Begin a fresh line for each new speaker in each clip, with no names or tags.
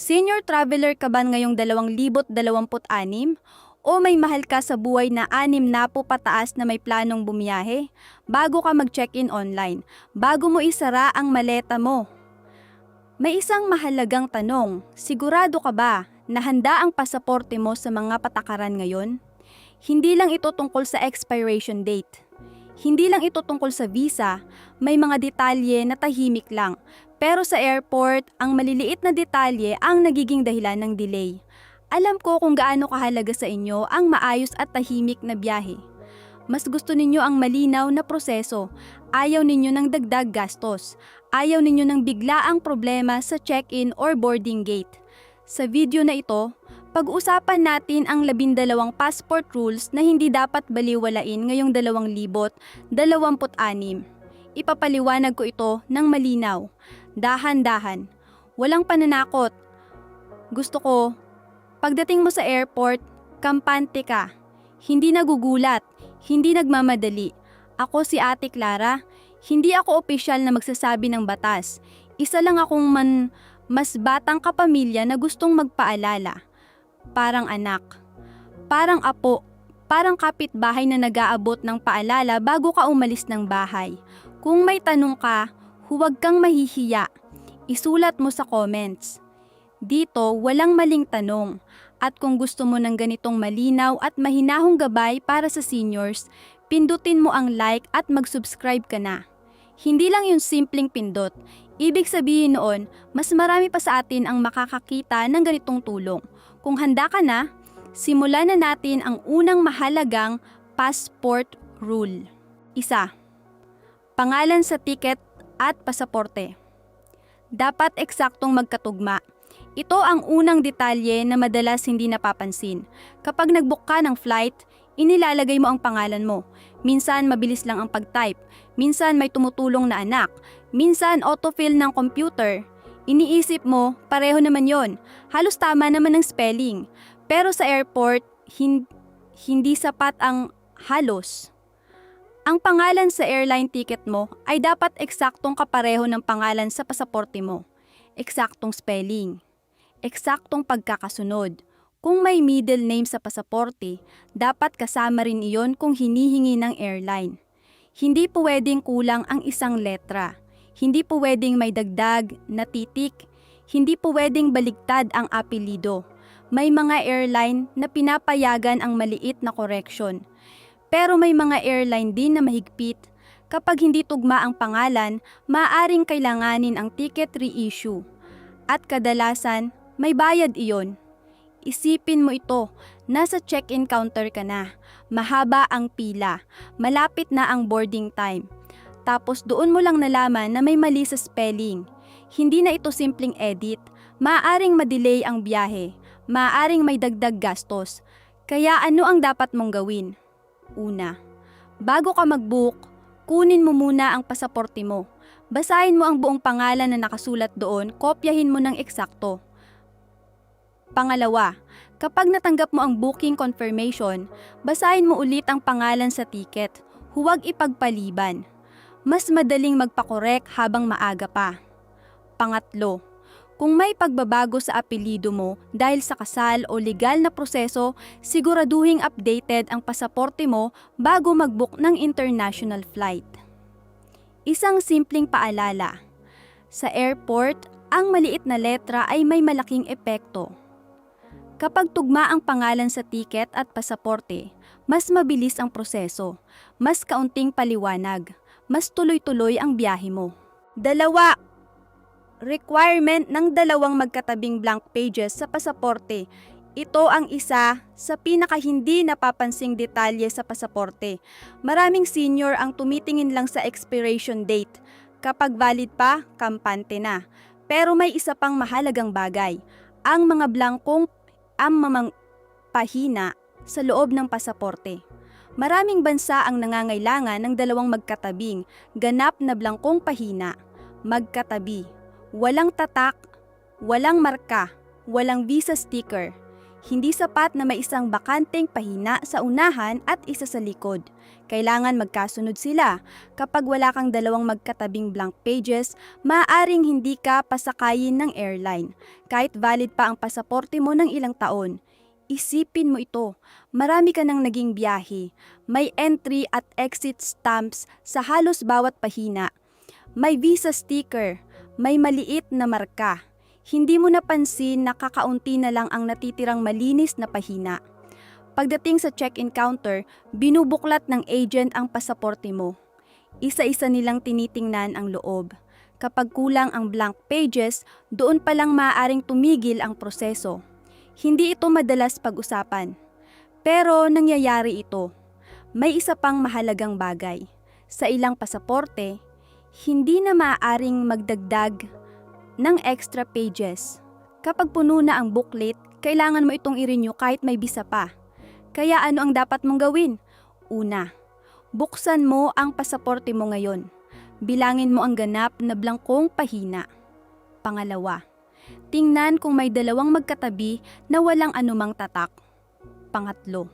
Senior traveler ka ba ngayong 2026? O may mahal ka sa buhay na 6 na po pataas na may planong bumiyahe? Bago ka mag-check-in online, bago mo isara ang maleta mo. May isang mahalagang tanong, sigurado ka ba na handa ang pasaporte mo sa mga patakaran ngayon? Hindi lang ito tungkol sa expiration date. Hindi lang ito tungkol sa visa, may mga detalye na tahimik lang. Pero sa airport, ang maliliit na detalye ang nagiging dahilan ng delay. Alam ko kung gaano kahalaga sa inyo ang maayos at tahimik na biyahe. Mas gusto ninyo ang malinaw na proseso. Ayaw ninyo ng dagdag gastos. Ayaw ninyo ng biglaang problema sa check-in or boarding gate. Sa video na ito, pag-uusapan natin ang 12 passport rules na hindi dapat baliwalain ngayong 2026. Ipapaliwanag ko ito ng malinaw. Dahan-dahan. Walang pananakot. Gusto ko, pagdating mo sa airport, kampante ka. Hindi nagugulat, hindi nagmamadali. Ako si Ate Clara, hindi ako opisyal na magsasabi ng batas. Isa lang akong mas batang kapamilya na gustong magpaalala. Parang anak, parang apo, parang kapitbahay na nag-aabot ng paalala bago ka umalis ng bahay. Kung may tanong ka, huwag kang mahihiya. Isulat mo sa comments. Dito, walang maling tanong. At kung gusto mo ng ganitong malinaw at mahinahong gabay para sa seniors, pindutin mo ang like at mag-subscribe ka na. Hindi lang yung simpleng pindot. Ibig sabihin noon, mas marami pa sa atin ang makakakita ng ganitong tulong. Kung handa ka na, simulan na natin ang unang mahalagang passport rule. 1. Pangalan sa ticket at pasaporte. Dapat eksaktong magkatugma. Ito ang unang detalye na madalas hindi napapansin. Kapag nag-book ka ng flight, inilalagay mo ang pangalan mo. Minsan mabilis lang ang pag-type. Minsan may tumutulong na anak. Minsan autofill ng computer. Iniisip mo, pareho naman yon. Halos tama naman ang spelling. Pero sa airport, hindi sapat ang halos. Ang pangalan sa airline ticket mo ay dapat eksaktong kapareho ng pangalan sa pasaporte mo. Eksaktong spelling. Eksaktong pagkakasunod. Kung may middle name sa pasaporte, dapat kasama rin iyon kung hinihingi ng airline. Hindi pwedeng kulang ang isang letra. Hindi pwedeng may dagdag na titik. Hindi pwedeng baligtad ang apelido. May mga airline na pinapayagan ang maliit na correction. Pero may mga airline din na mahigpit. Kapag hindi tugma ang pangalan, maaaring kailanganin ang ticket reissue. At kadalasan, may bayad iyon. Isipin mo ito, nasa check-in counter ka na. Mahaba ang pila, malapit na ang boarding time. Tapos doon mo lang nalaman na may mali sa spelling. Hindi na ito simpleng edit. Maaaring madelay ang biyahe. Maaaring may dagdag gastos. Kaya ano ang dapat mong gawin? Una, bago ka mag-book, kunin mo muna ang pasaporte mo. Basahin mo ang buong pangalan na nakasulat doon, kopyahin mo ng eksakto. Pangalawa, kapag natanggap mo ang booking confirmation, basahin mo ulit ang pangalan sa ticket. Huwag ipagpaliban. Mas madaling magpakorek habang maaga pa. Pangatlo, kung may pagbabago sa apelyido mo dahil sa kasal o legal na proseso, siguraduhing updated ang pasaporte mo bago mag-book ng international flight. Isang simpleng paalala. Sa airport, ang maliit na letra ay may malaking epekto. Kapag tugma ang pangalan sa tiket at pasaporte, mas mabilis ang proseso, mas kaunting paliwanag, mas tuloy-tuloy ang biyahe mo. 2. Requirement ng 2 magkatabing blank pages sa pasaporte. Ito ang isa sa pinaka hindi napapansing detalye sa pasaporte. Maraming senior ang tumitingin lang sa expiration date. Kapag valid pa, kampante na. Pero may isa pang mahalagang bagay. Ang mga mamang pahina sa loob ng pasaporte. Maraming bansa ang nangangailangan ng 2 magkatabing, ganap na blangkong pahina. Magkatabi. Walang tatak, walang marka, walang visa sticker. Hindi sapat na may isang bakanteng pahina sa unahan at isa sa likod. Kailangan magkasunod sila. Kapag wala kang dalawang magkatabing blank pages, maaaring hindi ka pasakayin ng airline. Kahit valid pa ang pasaporte mo ng ilang taon. Isipin mo ito, marami ka nang naging biyahe. May entry at exit stamps sa halos bawat pahina. May visa sticker, may maliit na marka. Hindi mo napansin na kakaunti na lang ang natitirang malinis na pahina. Pagdating sa check-in counter, binubuklat ng agent ang pasaporte mo. Isa-isa nilang tinitingnan ang loob. Kapag kulang ang blank pages, doon pa lang maaaring tumigil ang proseso. Hindi ito madalas pag-usapan. Pero nangyayari ito. May isa pang mahalagang bagay. Sa ilang pasaporte, hindi na maaaring magdagdag ng extra pages. Kapag puno na ang booklet, kailangan mo itong i-renew kahit may visa pa. Kaya ano ang dapat mong gawin? Una, buksan mo ang pasaporte mo ngayon. Bilangin mo ang ganap na blankong pahina. Pangalawa, tingnan kung may dalawang magkatabi na walang anumang tatak. Pangatlo,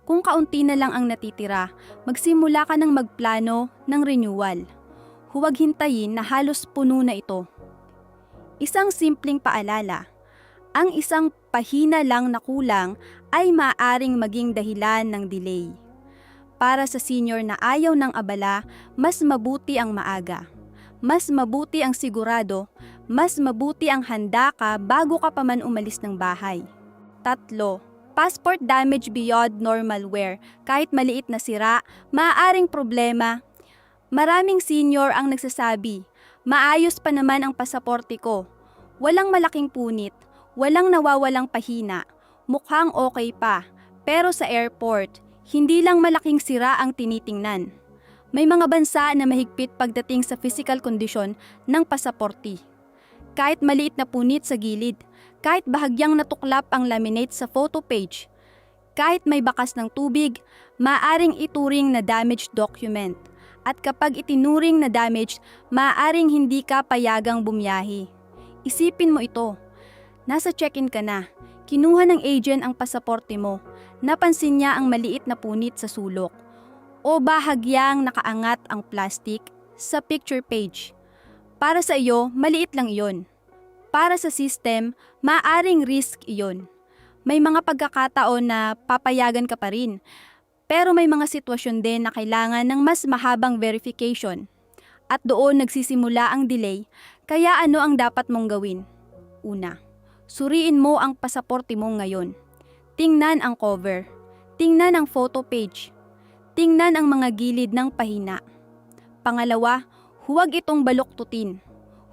kung kaunti na lang ang natitira, magsimula ka ng magplano ng renewal. Huwag hintayin na halos puno na ito. Isang simpleng paalala, ang isang pahina lang na kulang ay maaaring maging dahilan ng delay. Para sa senior na ayaw ng abala, mas mabuti ang maaga. Mas mabuti ang sigurado, mas mabuti ang handa ka bago ka pa man umalis ng bahay. 3. Passport damage beyond normal wear. Kahit maliit na sira, maaaring problema. Maraming senior ang nagsasabi, maayos pa naman ang pasaporte ko. Walang malaking punit, walang nawawalang pahina, mukhang okay pa. Pero sa airport, hindi lang malaking sira ang tinitingnan. May mga bansa na mahigpit pagdating sa physical condition ng pasaporte. Kahit maliit na punit sa gilid, kahit bahagyang natuklap ang laminate sa photo page, kahit may bakas ng tubig, maaaring ituring na damaged document. At kapag itinuring na damaged, maaaring hindi ka payagang bumiyahe. Isipin mo ito. Nasa check-in ka na, kinuha ng agent ang pasaporte mo, napansin niya ang maliit na punit sa sulok, o bahagyang nakaangat ang plastic sa picture page. Para sa iyo, maliit lang iyon. Para sa system, maaaring risk iyon. May mga pagkakataon na papayagan ka pa rin, pero may mga sitwasyon din na kailangan ng mas mahabang verification. At doon nagsisimula ang delay, kaya ano ang dapat mong gawin? Una, suriin mo ang pasaporte mo ngayon. Tingnan ang cover. Tingnan ang photo page. Tingnan ang mga gilid ng pahina. Pangalawa, huwag itong baluktutin.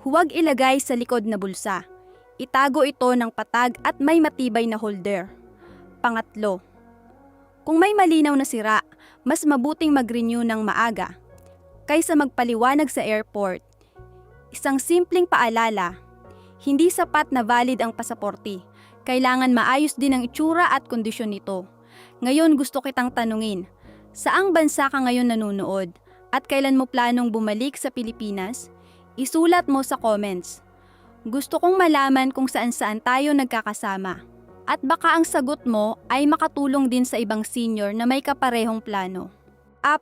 Huwag ilagay sa likod na bulsa. Itago ito ng patag at may matibay na holder. Pangatlo, kung may malinaw na sira, mas mabuting mag-renew ng maaga kaysa magpaliwanag sa airport. Isang simpleng paalala, hindi sapat na valid ang pasaporte. Kailangan maayos din ang itsura at kondisyon nito. Ngayon gusto kitang tanungin, saang bansa ka ngayon nanonood at kailan mo planong bumalik sa Pilipinas? Isulat mo sa comments. Gusto kong malaman kung saan-saan tayo nagkakasama. At baka ang sagot mo ay makatulong din sa ibang senior na may kaparehong plano. 4.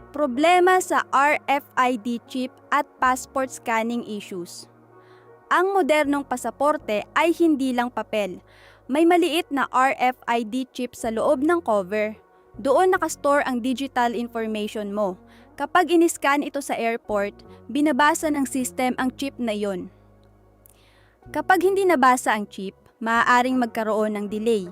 Problema sa RFID chip at passport scanning issues. Ang modernong pasaporte ay hindi lang papel. May maliit na RFID chip sa loob ng cover. Doon nakastore ang digital information mo. Kapag in-scan ito sa airport, binabasa ng system ang chip na iyon. Kapag hindi nabasa ang chip, maaaring magkaroon ng delay.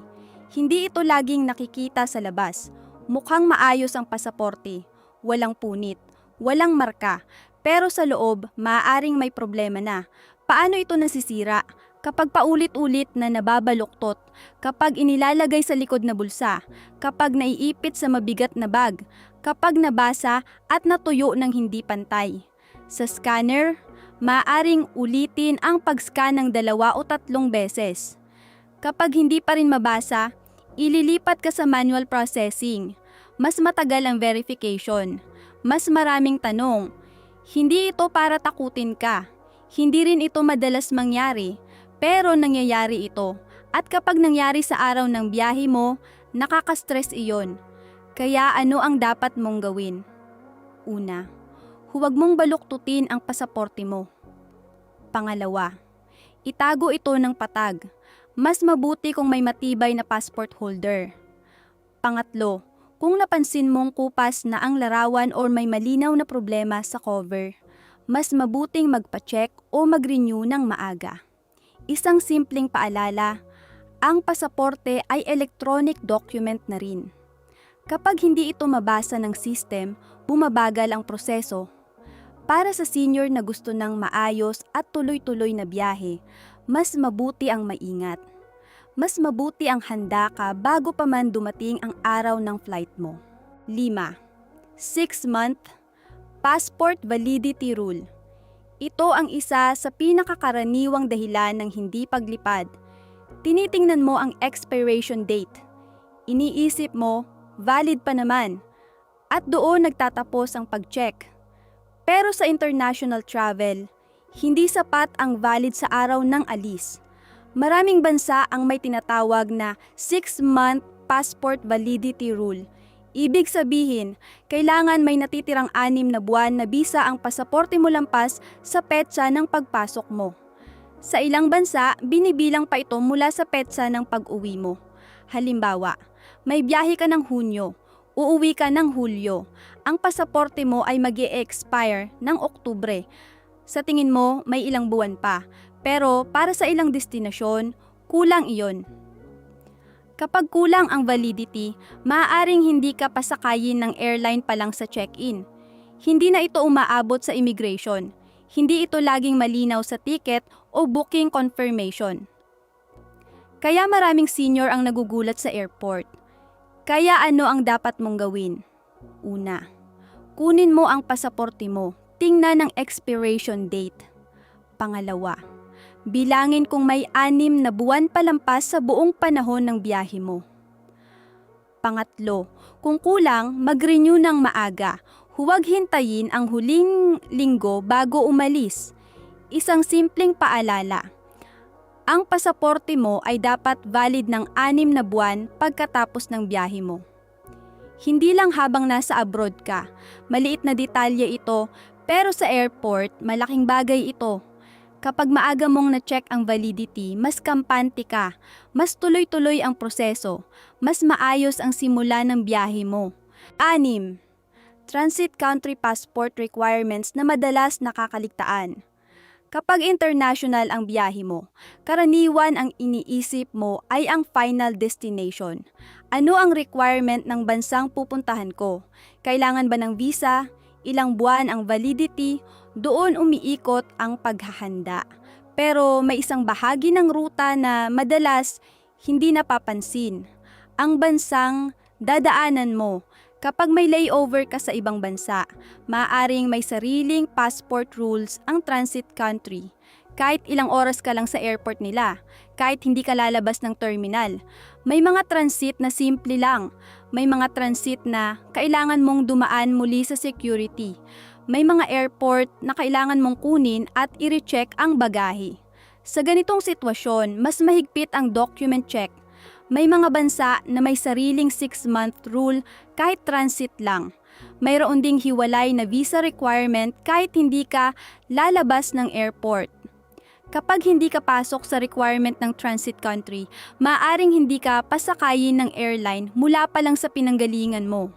Hindi ito laging nakikita sa labas. Mukhang maayos ang pasaporte. Walang punit, walang marka, pero sa loob, maaaring may problema na. Paano ito nasisira? Kapag paulit-ulit na nababaluktot, kapag inilalagay sa likod na bulsa, kapag naiipit sa mabigat na bag, kapag nabasa at natuyo ng hindi pantay. Sa scanner, maaaring ulitin ang pag-scan ng 2 o 3 beses. Kapag hindi pa rin mabasa, ililipat ka sa manual processing. Mas matagal ang verification. Mas maraming tanong. Hindi ito para takutin ka. Hindi rin ito madalas mangyari. Pero nangyayari ito. At kapag nangyari sa araw ng biyahe mo, nakaka-stress iyon. Kaya ano ang dapat mong gawin? Una, huwag mong baluktutin ang pasaporte mo. Pangalawa, itago ito ng patag. Mas mabuti kung may matibay na passport holder. Pangatlo, kung napansin mong kupas na ang larawan o may malinaw na problema sa cover, mas mabuting magpa-check o mag-renew ng maaga. Isang simpleng paalala, ang pasaporte ay electronic document na rin. Kapag hindi ito mabasa ng system, bumabagal ang proseso. Para sa senior na gusto ng maayos at tuloy-tuloy na biyahe, mas mabuti ang maingat. Mas mabuti ang handa ka bago pa man dumating ang araw ng flight mo. 5. 6-month Passport Validity Rule. Ito ang isa sa pinakakaraniwang dahilan ng hindi paglipad. Tinitingnan mo ang expiration date. Iniisip mo, valid pa naman. At doon nagtatapos ang pag-check. Pero sa international travel, hindi sapat ang valid sa araw ng alis. Maraming bansa ang may tinatawag na 6-month passport validity rule. Ibig sabihin, kailangan may natitirang 6 na buwan na bisa ang pasaporte mo lampas sa petsa ng pagpasok mo. Sa ilang bansa, binibilang pa ito mula sa petsa ng pag-uwi mo. Halimbawa, may biyahe ka ng Hunyo, uuwi ka ng Hulyo. Ang pasaporte mo ay mag-e-expire ng Oktubre. Sa tingin mo, may ilang buwan pa. Pero para sa ilang destinasyon, kulang iyon. Kapag kulang ang validity, maaaring hindi ka pasakayin ng airline pa lang sa check-in. Hindi na ito umaabot sa immigration. Hindi ito laging malinaw sa ticket o booking confirmation. Kaya maraming senior ang nagugulat sa airport. Kaya ano ang dapat mong gawin? Una, kunin mo ang pasaporte mo. Tingnan ang expiration date. Pangalawa, bilangin kung may 6 na buwan palampas sa buong panahon ng biyahe mo. Pangatlo, kung kulang, mag-renew ng maaga. Huwag hintayin ang huling linggo bago umalis. Isang simpleng paalala. Ang pasaporte mo ay dapat valid ng 6 na buwan pagkatapos ng biyahe mo. Hindi lang habang nasa abroad ka. Maliit na detalye ito, pero sa airport, malaking bagay ito. Kapag maaga mong na-check ang validity, mas kampante ka, mas tuloy-tuloy ang proseso, mas maayos ang simula ng biyahe mo. 6. Transit country passport requirements na madalas nakakaligtaan. Kapag international ang biyahe mo, karaniwan ang iniisip mo ay ang final destination. Ano ang requirement ng bansang pupuntahan ko? Kailangan ba ng visa? Ilang buwan ang validity? Doon umiikot ang paghahanda. Pero may isang bahagi ng ruta na madalas hindi napapansin. Ang bansang dadaanan mo. Kapag may layover ka sa ibang bansa, maaaring may sariling passport rules ang transit country. Kahit ilang oras ka lang sa airport nila, kahit hindi ka lalabas ng terminal. May mga transit na simple lang. May mga transit na kailangan mong dumaan muli sa security. May mga airport na kailangan mong kunin at i-recheck ang bagahe. Sa ganitong sitwasyon, mas mahigpit ang document check. May mga bansa na may sariling 6-month rule kahit transit lang. Mayroon ding hiwalay na visa requirement kahit hindi ka lalabas ng airport. Kapag hindi ka pasok sa requirement ng transit country, maaaring hindi ka pasakayin ng airline mula pa lang sa pinanggalingan mo.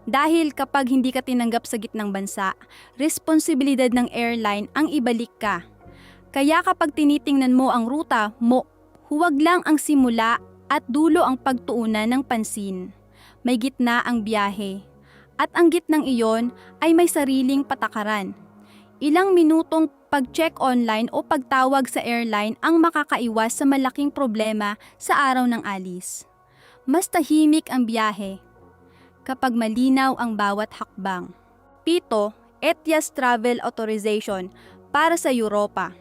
Dahil kapag hindi ka tinanggap sa gitnang bansa, responsibilidad ng airline ang ibalik ka. Kaya kapag tinitingnan mo ang ruta mo, huwag lang ang simula at dulo ang pagtuunan ng pansin. May gitna ang biyahe. At ang gitnang iyon ay may sariling patakaran. Ilang minutong pag-check online o pagtawag sa airline ang makakaiwas sa malaking problema sa araw ng alis. Mas tahimik ang biyahe kapag malinaw ang bawat hakbang. 7. ETIAS Travel Authorization para sa Europa.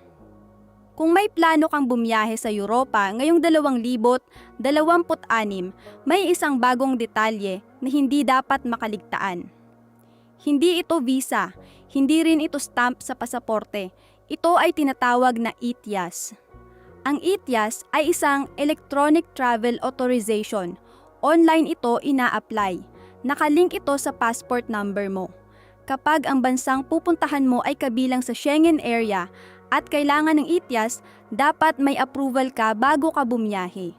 Kung may plano kang bumiyahe sa Europa ngayong 2026, may isang bagong detalye na hindi dapat makaligtaan. Hindi ito visa, hindi rin ito stamp sa pasaporte. Ito ay tinatawag na ETIAS. Ang ETIAS ay isang Electronic Travel Authorization. Online ito ina-apply. Nakalink ito sa passport number mo. Kapag ang bansang pupuntahan mo ay kabilang sa Schengen area at kailangan ng ETIAS, dapat may approval ka bago ka bumiyahe.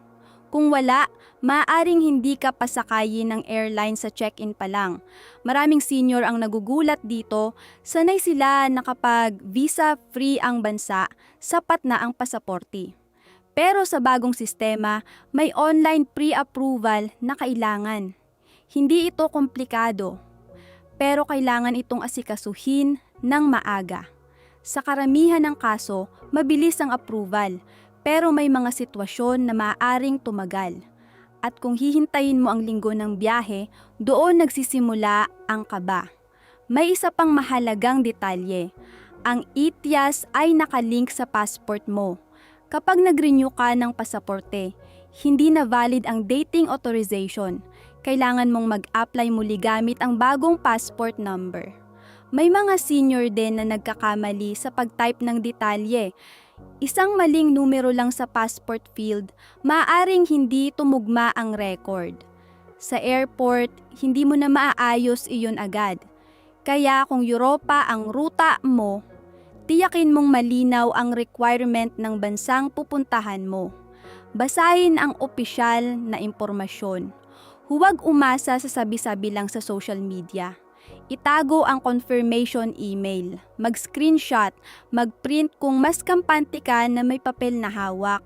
Kung wala, maaaring hindi ka pasakayin ng airline sa check-in pa lang. Maraming senior ang nagugulat dito, sanay sila na kapag visa-free ang bansa, sapat na ang pasaporte. Pero sa bagong sistema, may online pre-approval na kailangan. Hindi ito komplikado, pero kailangan itong asikasuhin ng maaga. Sa karamihan ng kaso, mabilis ang approval, pero may mga sitwasyon na maaaring tumagal. At kung hihintayin mo ang linggo ng biyahe, doon nagsisimula ang kaba. May isa pang mahalagang detalye. Ang ETIAS ay nakalink sa passport mo. Kapag nag-renew ka ng pasaporte, hindi na valid ang dating authorization. Kailangan mong mag-apply muli gamit ang bagong passport number. May mga senior din na nagkakamali sa pag-type ng detalye. Isang maling numero lang sa passport field, maaaring hindi tumugma ang record. Sa airport, hindi mo na maaayos iyon agad. Kaya kung Europa ang ruta mo, tiyakin mong malinaw ang requirement ng bansang pupuntahan mo. Basahin ang opisyal na impormasyon. Huwag umasa sa sabi-sabi lang sa social media. Itago ang confirmation email, mag-screenshot, mag-print kung mas kampante ka na may papel na hawak.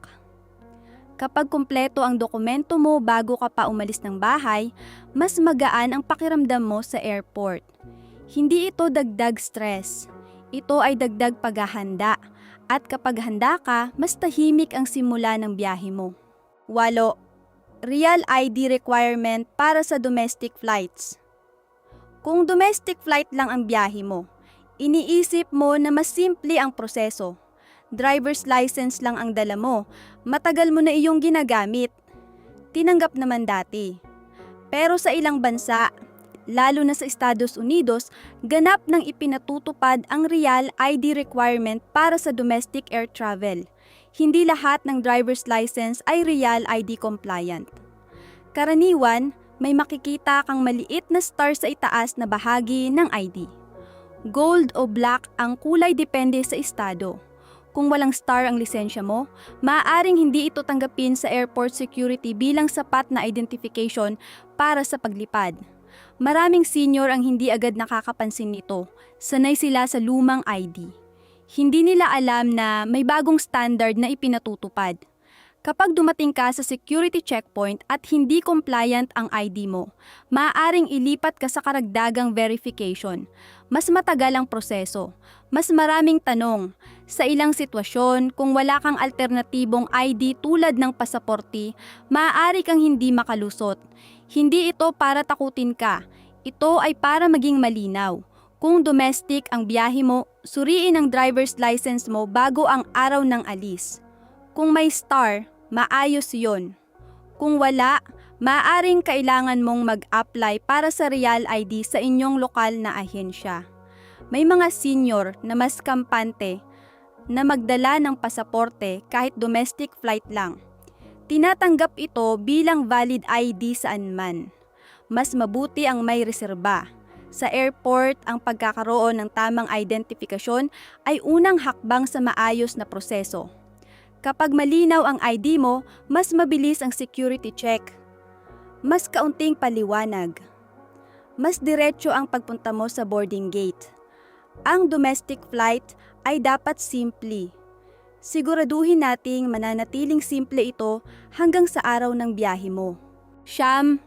Kapag kumpleto ang dokumento mo bago ka pa umalis ng bahay, mas magaan ang pakiramdam mo sa airport. Hindi ito dagdag stress. Ito ay dagdag paghahanda. At kapag handa ka, mas tahimik ang simula ng biyahe mo. 8. Real ID requirement para sa domestic flights. Kung domestic flight lang ang biyahe mo, iniisip mo na mas simple ang proseso. Driver's license lang ang dala mo, matagal mo na iyong ginagamit. Tinanggap naman dati. Pero sa ilang bansa, lalo na sa Estados Unidos, ganap nang ipinatutupad ang Real ID requirement para sa domestic air travel. Hindi lahat ng driver's license ay Real ID compliant. Karaniwan, may makikita kang maliit na star sa itaas na bahagi ng ID. Gold o black ang kulay depende sa estado. Kung walang star ang lisensya mo, maaaring hindi ito tanggapin sa airport security bilang sapat na identification para sa paglipad. Maraming senior ang hindi agad nakakapansin nito. Sanay sila sa lumang ID. Hindi nila alam na may bagong standard na ipinatutupad. Kapag dumating ka sa security checkpoint at hindi compliant ang ID mo, maaaring ilipat ka sa karagdagang verification. Mas matagal ang proseso. Mas maraming tanong. Sa ilang sitwasyon, kung wala kang alternatibong ID tulad ng pasaporte, maaari kang hindi makalusot. Hindi ito para takutin ka. Ito ay para maging malinaw. Kung domestic ang biyahe mo, suriin ang driver's license mo bago ang araw ng alis. Kung may star, maayos yon. Kung wala, maaaring kailangan mong mag-apply para sa Real ID sa inyong lokal na ahensya. May mga senior na mas kampante na magdala ng pasaporte kahit domestic flight lang. Tinatanggap ito bilang valid ID saan man. Mas mabuti ang may reserba. Sa airport, ang pagkakaroon ng tamang identifikasyon ay unang hakbang sa maayos na proseso. Kapag malinaw ang ID mo, mas mabilis ang security check. Mas kaunting paliwanag. Mas diretso ang pagpunta mo sa boarding gate. Ang domestic flight ay dapat simple. Siguraduhin nating mananatiling simple ito hanggang sa araw ng biyahe mo. 9.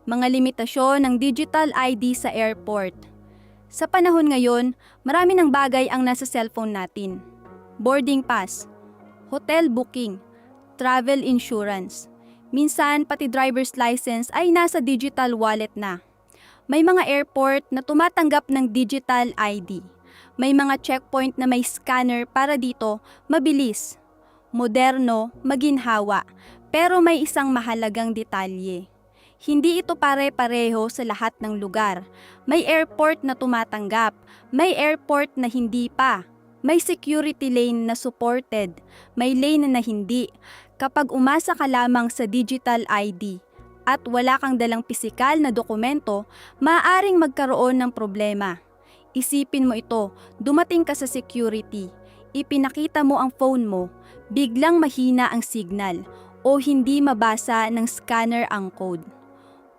Mga limitasyon ng digital ID sa airport. Sa panahon ngayon, marami ng bagay ang nasa cellphone natin. Boarding pass, hotel booking, travel insurance. Minsan, pati driver's license ay nasa digital wallet na. May mga airport na tumatanggap ng digital ID. May mga checkpoint na may scanner para dito, mabilis, moderno, maginhawa, pero may isang mahalagang detalye. Hindi ito pare-pareho sa lahat ng lugar. May airport na tumatanggap, may airport na hindi pa. May security lane na supported, may lane na hindi. Kapag umasa ka lamang sa digital ID at wala kang dalang pisikal na dokumento, maaaring magkaroon ng problema. Isipin mo ito, dumating ka sa security, ipinakita mo ang phone mo, biglang mahina ang signal o hindi mabasa ng scanner ang code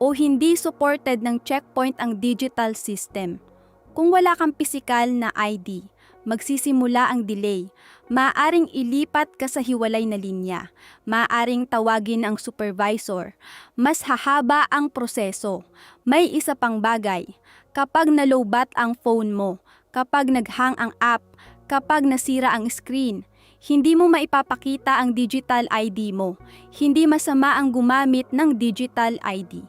o hindi supported ng checkpoint ang digital system. Kung wala kang pisikal na ID, magsisimula ang delay. Maaaring ilipat ka sa hiwalay na linya. Maaaring tawagin ang supervisor. Mas hahaba ang proseso. May isa pang bagay. Kapag nalobat ang phone mo, kapag naghang ang app, kapag nasira ang screen, hindi mo maipapakita ang digital ID mo. Hindi masama ang gumamit ng digital ID.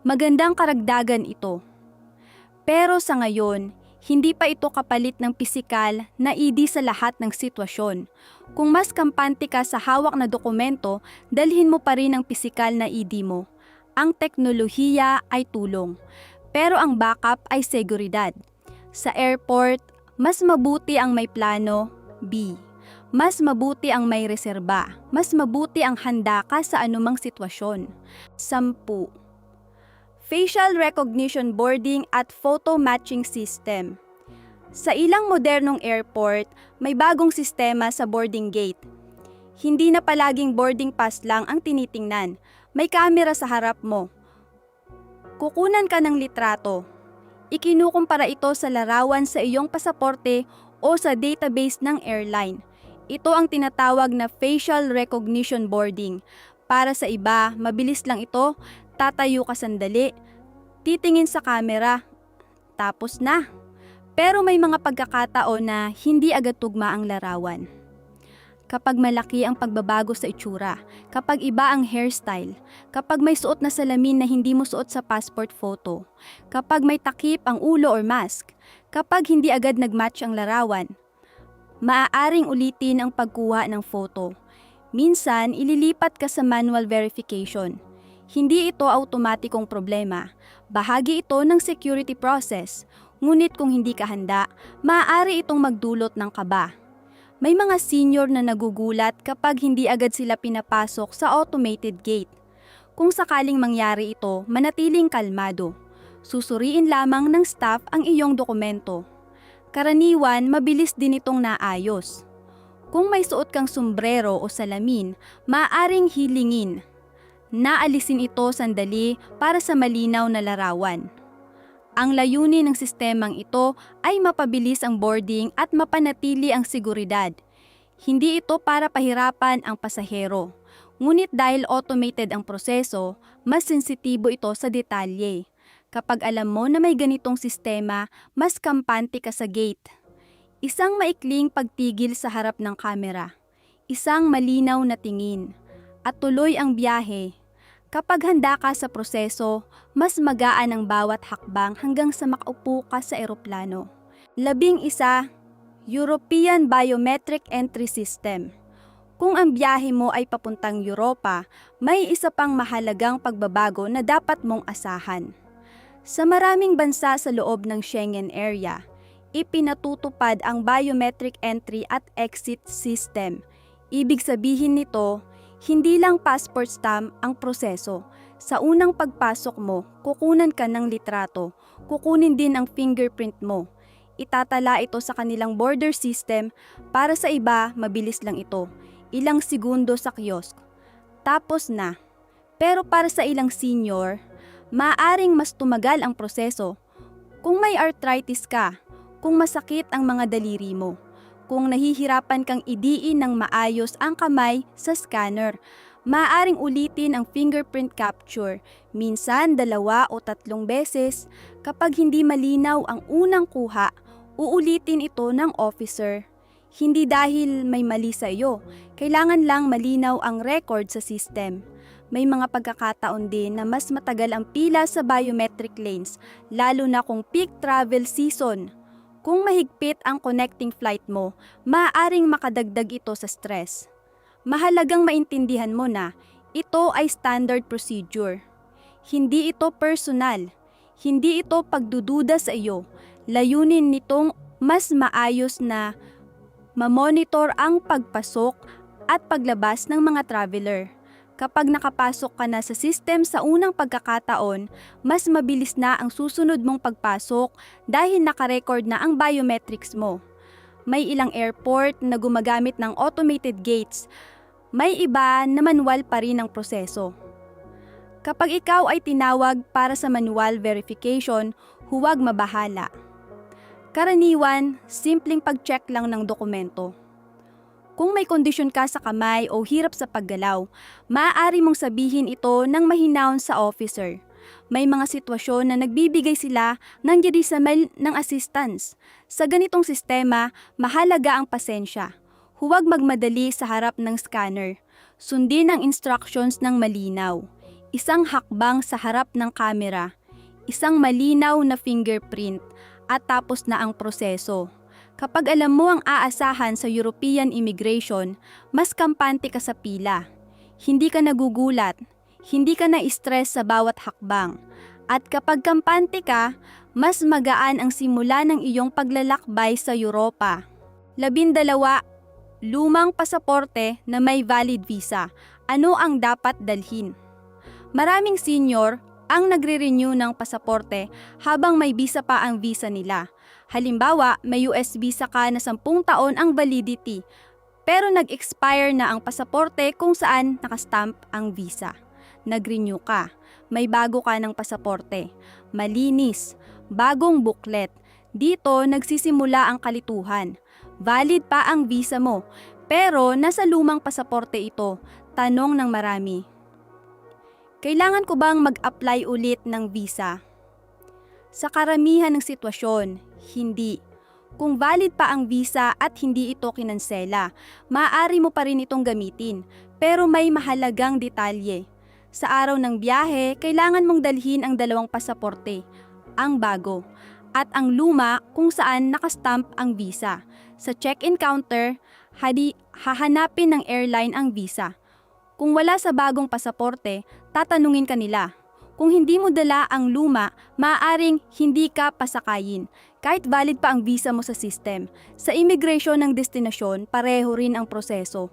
Magandang karagdagan ito. Pero sa ngayon, hindi pa ito kapalit ng pisikal na ID sa lahat ng sitwasyon. Kung mas kampante ka sa hawak na dokumento, dalhin mo pa rin ang pisikal na ID mo. Ang teknolohiya ay tulong, pero ang backup ay seguridad. Sa airport, mas mabuti ang may plano B. Mas mabuti ang may reserba. Mas mabuti ang handa ka sa anumang sitwasyon. 10. Facial recognition boarding at photo matching system. Sa ilang modernong airport, may bagong sistema sa boarding gate. Hindi na palaging boarding pass lang ang tinitingnan. May kamera sa harap mo. Kukunan ka ng litrato. Ikinukumpara ito sa larawan sa iyong pasaporte o sa database ng airline. Ito ang tinatawag na facial recognition boarding. Para sa iba, mabilis lang ito. Tatayo ka sandali, titingin sa camera, tapos na. Pero may mga pagkakataon na hindi agad tugma ang larawan. Kapag malaki ang pagbabago sa itsura, kapag iba ang hairstyle, kapag may suot na salamin na hindi mo suot sa passport photo, kapag may takip ang ulo or mask, kapag hindi agad nagmatch ang larawan, maaaring ulitin ang pagkuha ng photo. Minsan, ililipat ka sa manual verification. Hindi ito automatikong problema. Bahagi ito ng security process. Ngunit kung hindi ka handa, maaari itong magdulot ng kaba. May mga senior na nagugulat kapag hindi agad sila pinapasok sa automated gate. Kung sakaling mangyari ito, manatiling kalmado. Susuriin lamang ng staff ang iyong dokumento. Karaniwan, mabilis din itong naayos. Kung may suot kang sombrero o salamin, maaaring hilingin. Naalisin ito sandali para sa malinaw na larawan. Ang layunin ng sistemang ito ay mapabilis ang boarding at mapanatili ang seguridad. Hindi ito para pahirapan ang pasahero. Ngunit dahil automated ang proseso, mas sensitibo ito sa detalye. Kapag alam mo na may ganitong sistema, mas kampante ka sa gate. Isang maikling pagtigil sa harap ng kamera. Isang malinaw na tingin. At tuloy ang biyahe. Kapag handa ka sa proseso, mas magaan ang bawat hakbang hanggang sa makaupo ka sa eroplano. 11. European Biometric Entry System. Kung ang biyahe mo ay papuntang Europa, may isa pang mahalagang pagbabago na dapat mong asahan. Sa maraming bansa sa loob ng Schengen area, ipinatutupad ang biometric entry at exit system. Ibig sabihin nito, hindi lang passport stamp ang proseso. Sa unang pagpasok mo, kukunan ka ng litrato, kukunin din ang fingerprint mo. Itatala ito sa kanilang border system. Para sa iba, mabilis lang ito. Ilang segundo sa kiosk. Tapos na. Pero para sa ilang senior, maaring mas tumagal ang proseso. Kung may arthritis ka, kung masakit ang mga daliri mo, kung nahihirapan kang idiin ng maayos ang kamay sa scanner, maaaring ulitin ang fingerprint capture, minsan 2 o 3 beses. Kapag hindi malinaw ang unang kuha, uulitin ito ng officer. Hindi dahil may mali sa iyo, kailangan lang malinaw ang record sa system. May mga pagkakataon din na mas matagal ang pila sa biometric lanes, lalo na kung peak travel season. Kung mahigpit ang connecting flight mo, maaaring makadagdag ito sa stress. Mahalagang maintindihan mo na ito ay standard procedure. Hindi ito personal. Hindi ito pagdududa sa iyo. Layunin nitong mas maayos na mamonitor ang pagpasok at paglabas ng mga traveler. Kapag nakapasok ka na sa system sa unang pagkakataon, mas mabilis na ang susunod mong pagpasok dahil nakarecord na ang biometrics mo. May ilang airport na gumagamit ng automated gates. May iba na manual pa rin ang proseso. Kapag ikaw ay tinawag para sa manual verification, huwag mabahala. Karaniwan, simpleng pag-check lang ng dokumento. Kung may kondisyon ka sa kamay o hirap sa paggalaw, maaari mong sabihin ito ng mahinahon sa officer. May mga sitwasyon na nagbibigay sila ng judicial ng assistance. Sa ganitong sistema, mahalaga ang pasensya. Huwag magmadali sa harap ng scanner. Sundin ang instructions ng malinaw. Isang hakbang sa harap ng kamera. Isang malinaw na fingerprint. At tapos na ang proseso. Kapag alam mo ang aasahan sa European immigration, mas kampante ka sa pila. Hindi ka nagugulat, hindi ka na-stress sa bawat hakbang. At kapag kampante ka, mas magaan ang simula ng iyong paglalakbay sa Europa. 12. Lumang pasaporte na may valid visa. Ano ang dapat dalhin? Maraming senior ang nagre-renew ng pasaporte habang may visa pa ang visa nila. Halimbawa, may US visa ka na 10 taon ang validity, pero nag-expire na ang pasaporte kung saan nakastamp ang visa. Nag-renew ka, may bago ka ng pasaporte, malinis, bagong booklet. Dito nagsisimula ang kalituhan. Valid pa ang visa mo, pero nasa lumang pasaporte ito. Tanong ng marami. Kailangan ko bang mag-apply ulit ng visa? Sa karamihan ng sitwasyon, hindi. Kung valid pa ang visa at hindi ito kinansela, maaari mo pa rin itong gamitin, pero may mahalagang detalye. Sa araw ng biyahe, kailangan mong dalhin ang 2 pasaporte, ang bago, at ang luma kung saan nakastamp ang visa. Sa check-in counter, hahanapin ng airline ang visa. Kung wala sa bagong pasaporte, tatanungin ka nila. Kung hindi mo dala ang luma, maaaring hindi ka pasakayin, kahit valid pa ang visa mo sa system. Sa immigration ng destinasyon, pareho rin ang proseso.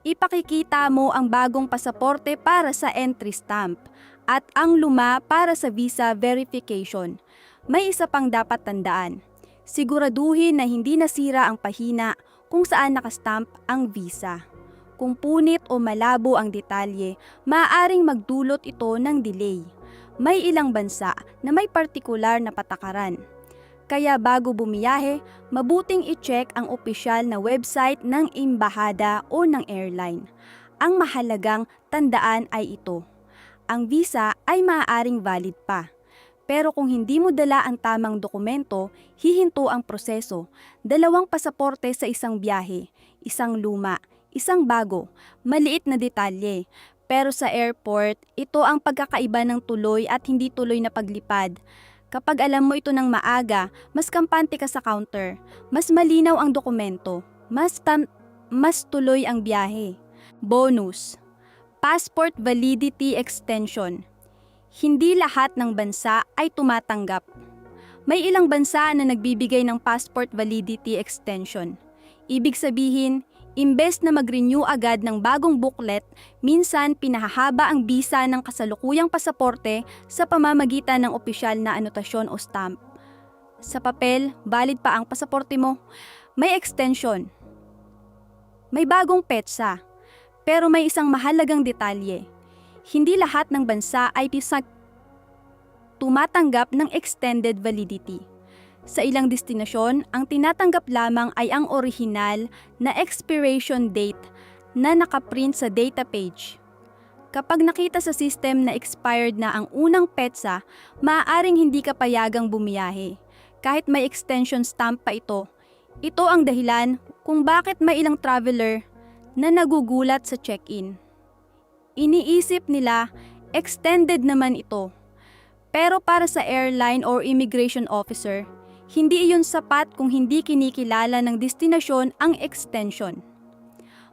Ipakikita mo ang bagong pasaporte para sa entry stamp at ang luma para sa visa verification. May isa pang dapat tandaan. Siguraduhin na hindi nasira ang pahina kung saan nakastamp ang visa. Kung punit o malabo ang detalye, maaaring magdulot ito ng delay. May ilang bansa na may partikular na patakaran. Kaya bago bumiyahe, mabuting i-check ang opisyal na website ng embahada o ng airline. Ang mahalagang tandaan ay ito. Ang visa ay maaaring valid pa. Pero kung hindi mo dala ang tamang dokumento, hihinto ang proseso. 2 pasaporte sa isang biyahe, isang luma, isang bago, maliit na detalye. Pero sa airport, ito ang pagkakaiba ng tuloy at hindi tuloy na paglipad. Kapag alam mo ito ng maaga, mas kampante ka sa counter, mas malinaw ang dokumento, mas tuloy ang biyahe. Bonus: Passport Validity Extension. Hindi lahat ng bansa ay tumatanggap. May ilang bansa na nagbibigay ng Passport Validity Extension. Ibig sabihin, imbes na mag-renew agad ng bagong booklet, minsan pinahahaba ang bisa ng kasalukuyang pasaporte sa pamamagitan ng opisyal na anotasyon o stamp. Sa papel, valid pa ang pasaporte mo. May extension. May bagong petsa. Pero may isang mahalagang detalye. Hindi lahat ng bansa ay tumatanggap ng extended validity. Sa ilang destinasyon, ang tinatanggap lamang ay ang orihinal na expiration date na nakaprint sa data page. Kapag nakita sa system na expired na ang unang petsa, maaaring hindi ka payagang bumiyahe. Kahit may extension stamp pa ito. Ito ang dahilan kung bakit may ilang traveler na nagugulat sa check-in. Iniisip nila, extended naman ito. Pero para sa airline or immigration officer, hindi iyon sapat kung hindi kinikilala ng destinasyon ang extension.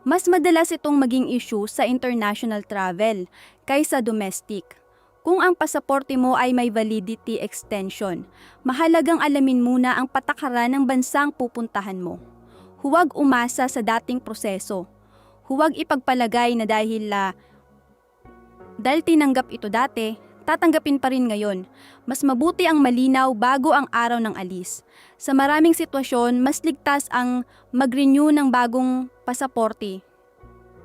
Mas madalas itong maging issue sa international travel kaysa domestic. Kung ang pasaporte mo ay may validity extension, mahalagang alamin muna ang patakaran ng bansang pupuntahan mo. Huwag umasa sa dating proseso. Huwag ipagpalagay na dahil tinanggap ito dati, tatanggapin pa rin ngayon. Mas mabuti ang malinaw bago ang araw ng alis. Sa maraming sitwasyon, mas ligtas ang mag-renew ng bagong pasaporte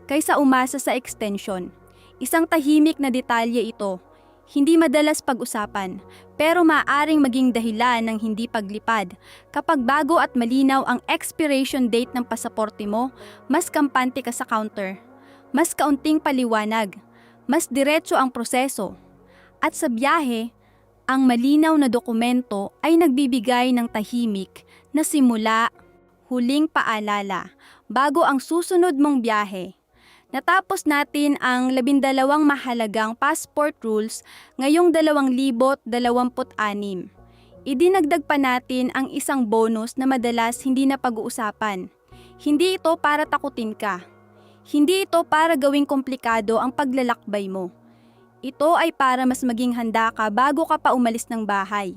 kaysa umasa sa extension. Isang tahimik na detalye ito. Hindi madalas pag-usapan, pero maaaring maging dahilan ng hindi paglipad. Kapag bago at malinaw ang expiration date ng pasaporte mo, mas kampante ka sa counter. Mas kaunting paliwanag. Mas diretso ang proseso. At sa biyahe, ang malinaw na dokumento ay nagbibigay ng tahimik na simula, huling paalala, bago ang susunod mong biyahe. Natapos natin ang 12 mahalagang passport rules ngayong 2026. Idinagdag pa natin ang isang bonus na madalas hindi na pag-uusapan. Hindi ito para takutin ka. Hindi ito para gawing komplikado ang paglalakbay mo. Ito ay para mas maging handa ka bago ka pa umalis ng bahay.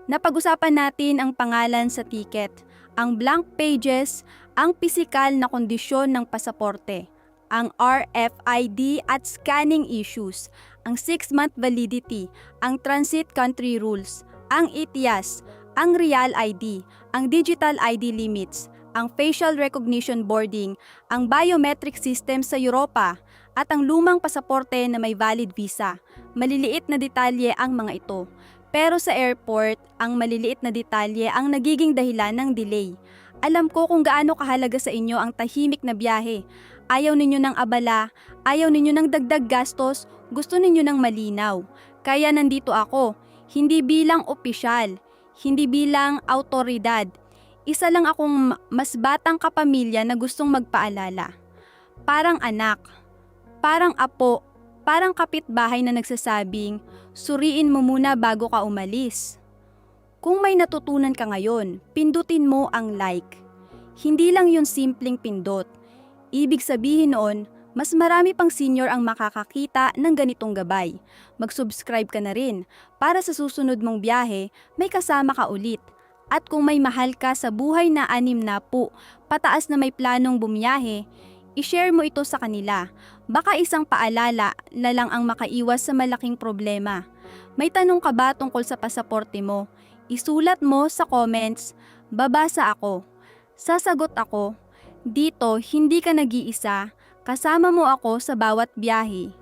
Napag-usapan natin ang pangalan sa ticket, ang blank pages, ang pisikal na kondisyon ng pasaporte, ang RFID at scanning issues, ang 6-month validity, ang transit country rules, ang ETIAS, ang Real ID, ang digital ID limits, ang facial recognition boarding, ang biometric system sa Europa, at ang lumang pasaporte na may valid visa. Maliliit na detalye ang mga ito. Pero sa airport, ang maliliit na detalye ang nagiging dahilan ng delay. Alam ko kung gaano kahalaga sa inyo ang tahimik na biyahe. Ayaw ninyo ng abala, ayaw ninyo ng dagdag gastos, gusto ninyo ng malinaw. Kaya nandito ako, hindi bilang opisyal, hindi bilang autoridad. Isa lang akong mas batang kapamilya na gustong magpaalala. Parang anak, parang apo, parang kapitbahay na nagsasabing, suriin mo muna bago ka umalis. Kung may natutunan ka ngayon, pindutin mo ang like. Hindi lang yun simpleng pindot. Ibig sabihin noon, mas marami pang senior ang makakakita ng ganitong gabay. Mag-subscribe ka na rin para sa susunod mong biyahe, may kasama ka ulit. At kung may mahal ka sa buhay na 60, pataas na may planong bumiyahe, i-share mo ito sa kanila. Baka isang paalala na lang ang makaiwas sa malaking problema. May tanong ka ba tungkol sa pasaporte mo? Isulat mo sa comments, babasa ako. Sasagot ako. Dito, hindi ka nag-iisa, kasama mo ako sa bawat biyahe.